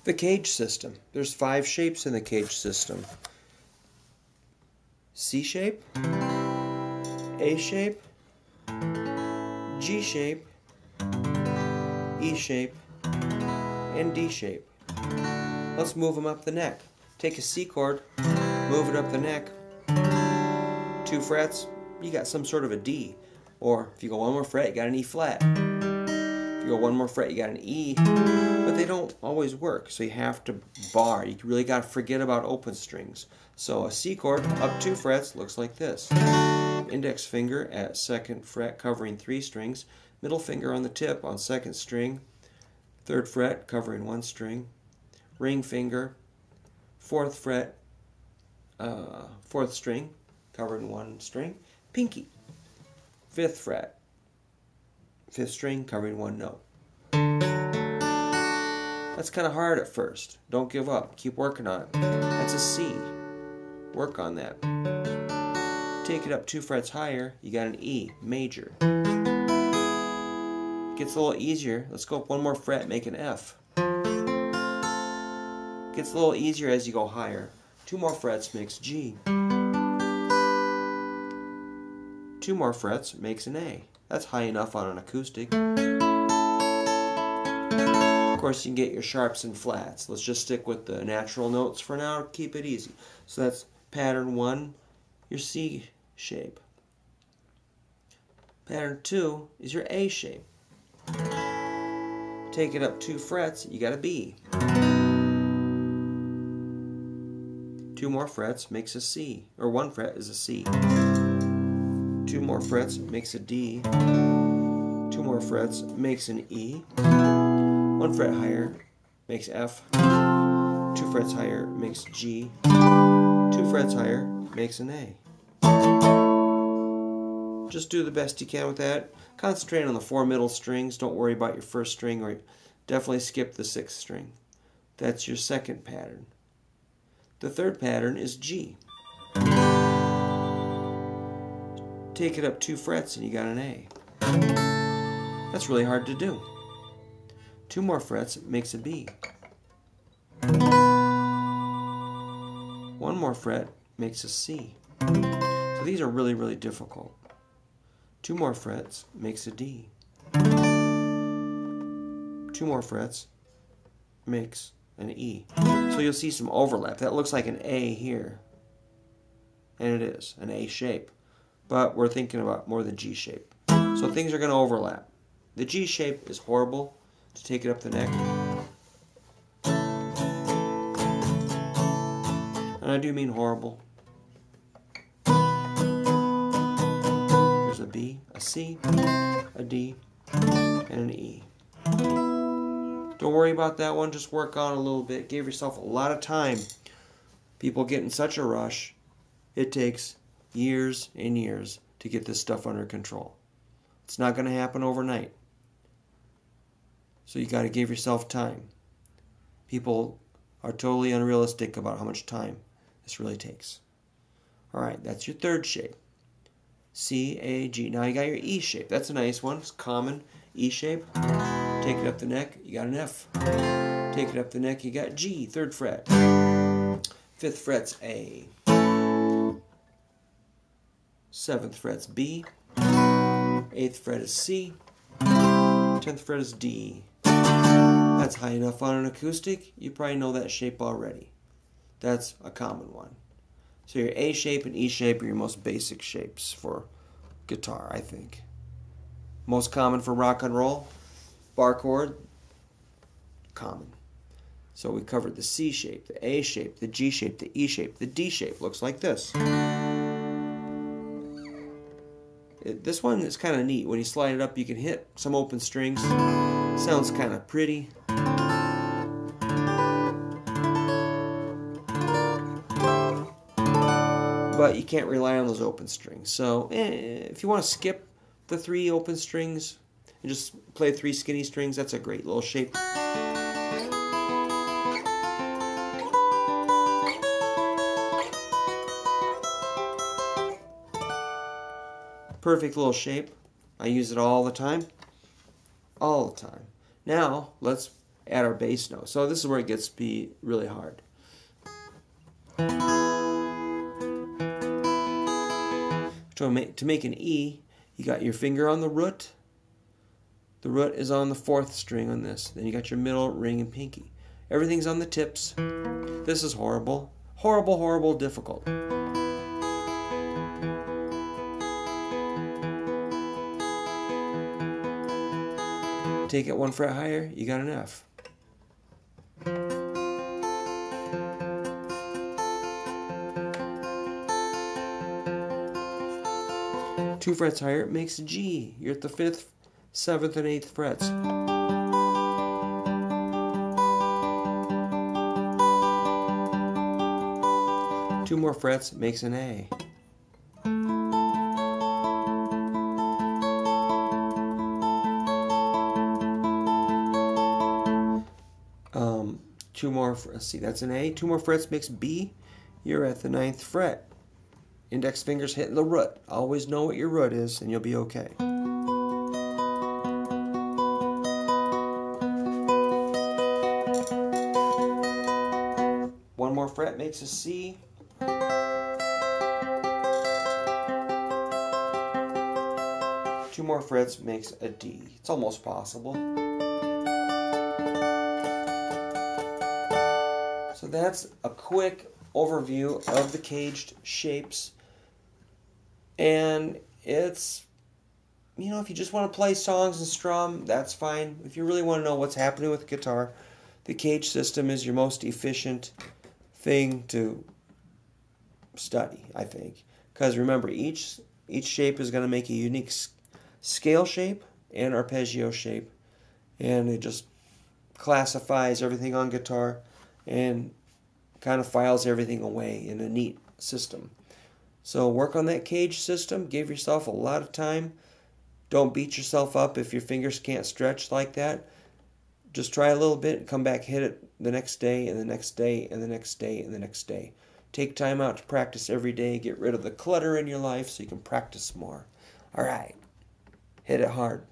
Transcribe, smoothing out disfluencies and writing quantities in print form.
The CAGED system. There's 5 shapes in the CAGED system. C shape, A shape, G shape, E shape, and D shape. Let's move them up the neck. Take a C chord, move it up the neck, 2 frets, you got some sort of a D. Or if you go 1 more fret, you got an E flat. If you go 1 more fret, you got an E. But they don't always work, so you have to bar. You really got to forget about open strings. So a C chord up 2 frets looks like this. Index finger at 2nd fret covering 3 strings. Middle finger on the tip on 2nd string. 3rd fret covering 1 string. Ring finger, 4th fret, 4th string covering 1 string. Pinky, 5th fret, 5th string covering 1 note. That's kind of hard at first. Don't give up. Keep working on it. That's a C. Work on that. Take it up 2 frets higher, you got an E, major. Gets a little easier. Let's go up 1 more fret, make an F. Gets a little easier as you go higher. 2 more frets makes G. 2 more frets makes an A. That's high enough on an acoustic. Of course, you can get your sharps and flats. Let's just stick with the natural notes for now. Keep it easy. So that's pattern 1, your C shape. Pattern 2 is your A shape. Take it up 2 frets, you got a B. 2 more frets makes a C, or 1 fret is a C. 2 more frets makes a D. 2 more frets makes an E. 1 fret higher makes F. 2 frets higher makes G. 2 frets higher makes an A. Just do the best you can with that. Concentrate on the 4 middle strings. Don't worry about your 1st string, or definitely skip the 6th string. That's your 2nd pattern. The 3rd pattern is G. Take it up 2 frets and you got an A. That's really hard to do. 2 more frets makes a B. 1 more fret makes a C. So these are really, really difficult. 2 more frets makes a D. 2 more frets makes an E. So you'll see some overlap. That looks like an A here. And it is, an A shape. But we're thinking about more the G shape. So things are going to overlap. The G shape is horrible to take it up the neck. And I do mean horrible. There's a B, a C, a D, and an E. Don't worry about that one, just work on it a little bit. Give yourself a lot of time. People get in such a rush. It takes years and years to get this stuff under control. It's not going to happen overnight. So you got to give yourself time. People are totally unrealistic about how much time this really takes. Alright, that's your 3rd shape. C, A, G. Now you got your E shape. That's a nice one. It's common. E shape. Take it up the neck, you got an F. Take it up the neck, you got G, 3rd fret. 5th fret's A. 7th fret's B. 8th fret is C. 10th fret is D. That's high enough on an acoustic. You probably know that shape already. That's a common one. So your A shape and E shape are your most basic shapes for guitar, I think. Most common for rock and roll, bar chord, common. So we covered the C shape, the A shape, the G shape, the E shape, the D shape. Looks like this. This one is kind of neat. When you slide it up, you can hit some open strings. Sounds kind of pretty. But you can't rely on those open strings. So if you want to skip the 3 open strings and just play 3 skinny strings, that's a great little shape. Perfect little shape. I use it all the time. All the time. Now, let's at our bass note. So this is where it gets to be really hard. To make an E, you got your finger on the root. The root is on the 4th string on this. Then you got your middle, ring, and pinky. Everything's on the tips. This is horrible. Horrible, horrible, difficult. Take it 1 fret higher, you got an F. Two frets higher, it makes a G. You're at the 5th, 7th, and 8th frets. Two more frets makes an A. Two more, let's see, that's an A. Two more frets makes B. You're at the 9th fret. Index finger's hitting the root. Always know what your root is and you'll be okay. One more fret makes a C. Two more frets makes a D. It's almost possible. So that's a quick overview of the caged shapes. And it's, you know, if you just want to play songs and strum, that's fine. If you really want to know what's happening with the guitar, the cage system is your most efficient thing to study, I think. Because remember, each shape is going to make a unique scale shape and arpeggio shape. And it just classifies everything on guitar and kind of files everything away in a neat system. So work on that cage system. Give yourself a lot of time. Don't beat yourself up if your fingers can't stretch like that. Just try a little bit and come back, hit it the next day and the next day and the next day and the next day. Take time out to practice every day. Get rid of the clutter in your life so you can practice more. All right. Hit it hard.